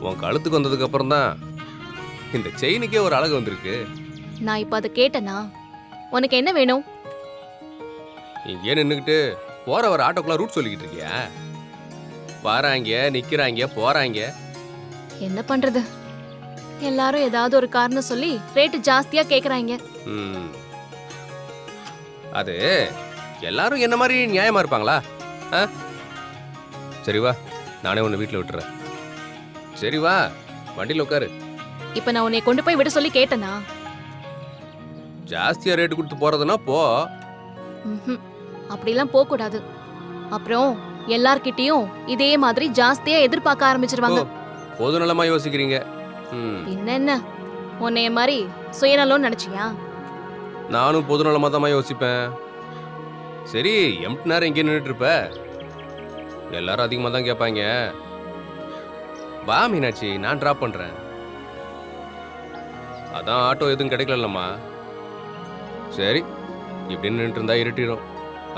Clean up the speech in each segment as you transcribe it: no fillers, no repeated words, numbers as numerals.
உன் கழுத்துக்கு வந்ததுக்கு அப்புறம் தான் இந்த செயினுக்கே ஒரு அழகு வந்திருக்கு. நான் இப்ப அதை கேட்டனா உனக்கு என்ன வேணும்? இங்கே நின்றுக்கிட்டு போற வர ஆட்டோக்குள்ள ரூட் சொல்லிக்கிட்டு இருக்கியா? வராங்க, நிக்கிறாங்க, போறாங்க. என்ன பண்றது, எல்லாரும் ஏதாவது ஒரு காரணம் சொல்லி ரேட்டு ஜாஸ்தியா கேக்குறாங்க. ம். அது எல்லாரும் என்ன மாதிரி நியாயமா இருப்பாங்களா? ஆ? சரி வா, நானே உன்னை வீட்டில் விட்டுறேன். சரி வா, வண்டியில் உட்காரு. இப்ப நான் உன்னை கொண்டு போய் விட சொல்லி கேட்டனா? ஜாஸ்தியா ரேட்டு கொடுத்து போறதுன்னா போ. ம்ஹும். அப்படிலாம் போக கூடாது. அப்புறம் எல்லார்கிட்டயும் இதே மாதிரி ஜாஸ்தியா எதிர்பார்க்க ஆரம்பிச்சிருவாங்க. பொது நலமா யோசிக்கிறீங்க. ம். என்ன உன்னைய மாதிரி சுயநலம்னு நினைச்சியா? நானும் பொது நலமா தான் யோசிப்பேன். சரி, எம்டி நேரம் இங்கே நின்றுட்டு இருப்ப, எல்லாரும் அதிகமாக தான் கேட்பாங்க. வா மீனாட்சி, நான் டிராப் பண்றேன். அதான் ஆட்டோ எதுவும் கிடைக்கலம்மா. சரி, இப்படின்னு நின்றுட்டு இருந்தா இருட்டிடும்.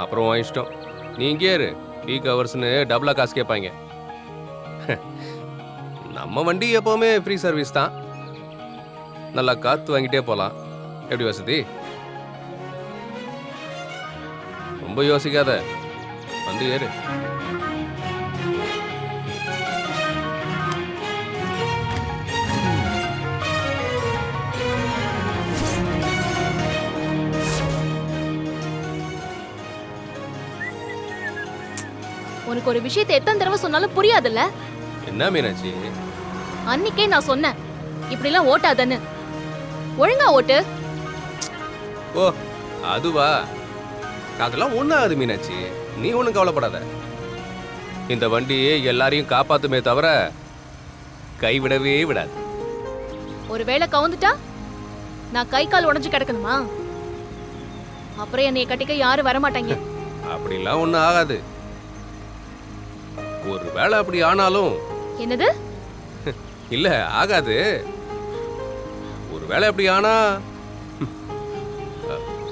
அப்புறம் உன் இஷ்டம். நீ இங்கே இரு, பீக் ஹவர்ஸ்னு டபுளா காசு கேட்பாங்க. நம்ம வண்டி எப்பவுமே ஃப்ரீ சர்வீஸ் தான். நல்லா காத்து வாங்கிட்டே போலாம். எப்படி வசதி? ரொம்ப யோசிக்காத, வந்து ஏறு. உனக்கு ஒரு விஷயத்தை எத்தனை தடவை சொன்னாலும் புரியாதுல்ல? என்ன மீனாட்சி? அன்னைக்கே நான் சொன்னேன் இப்படிலாம் ஓட்டாதன்னு. ஒழுங்கா ஓட்டு. ஓ, அதுவா? அதெல்லாம் ஒன்றும் ஆகுது மீனாட்சி, நீ ஒன்றும் கவலைப்படாத. இந்த வண்டி எல்லாரையும் காப்பாத்துமே தவிர கைவிடவே விடாது. ஒருவேளை கவுந்துட்டா நான் கை கால் உடைஞ்சு கிடக்கணுமா? அப்புறம் என்னைய கட்டிக்க யாரும் வரமாட்டாங்க. அப்படிலாம் ஒன்றும் ஆகாது. ஒரு வேளை அப்படி ஆனாலும். என்னது? இல்ல, ஆகாது. ஒரு வேளை அப்படி ஆனா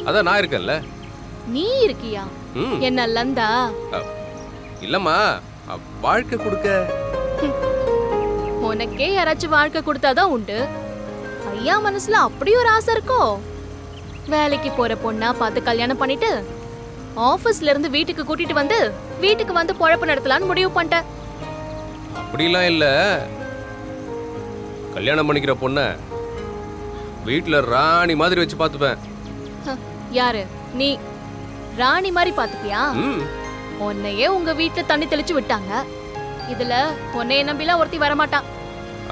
அதான் நான் இருக்கேன்ல. நீ இருக்கியா? ம். என்ன லந்தா? இல்லம்மா, வாழ்க்கை கொடுக்க. உனக்கே யாராச்சும் வாழ்க்கை கொடுத்தாதான் உண்டு. ஐயா மனசுல அப்படி ஒரு ஆசை இருக்கோ? வேலைக்கு போற பொண்ணா பார்த்து கல்யாணம் பண்ணிட்டு ஆபீஸ்ல இருந்து வீட்டுக்கு கூட்டிட்டு வந்து வீட்டுக்கு வந்து பொழப்பு நடத்தலாம்னு முடிவு பண்ணிட்டேன். அப்படிலாம் இல்ல. கல்யாணம் பண்ணிக்கிற பொண்ண வீட்டுல ராணி மாதிரி வச்சு பார்த்துப்பேன். யாரு நீ? ராணி மாதிரி பாத்துப்பியா? ம். உன்னையே உங்க வீட்டுல தண்ணி தெளிச்சு விட்டாங்க. இதுல உன்னைய நம்பிலாம் ஒருத்தி வரமாட்டா.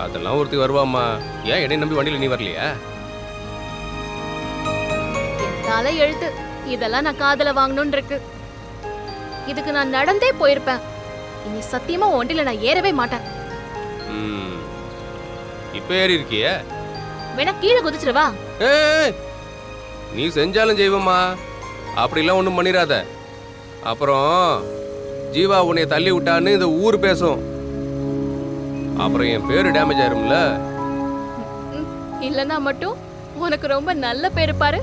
அதெல்லாம் ஒருத்தி வருவாம்மா. ஏன் என்னை நம்பி வண்டியில நீ வரலையா? தலை எழுத்து இதெல்லாம் நான் காதல வாங்கணும்னு இருக்கு. இதுக்கு நான் நடந்தே போயிருப்பேன். இனி சத்தியமா ஒண்டில நான் ஏறவே மாட்டேன். ம். இப்ப ஏறி இருக்கிய? வேணா கீழே குதிச்சிருவா? ஏய், நீ செஞ்சாலும் செய்வம்மா. அப்படிலாம் ஒண்ணும் பண்ணிராத. அப்புறம் ஜீவா உன்னை தள்ளி விட்டான்னு இந்த ஊர் பேசும். அப்புறம் என் பேரு டேமேஜ் ஆயிரும்ல. இல்லனா மட்டும் உனக்கு ரொம்ப நல்ல பேரு பாரு.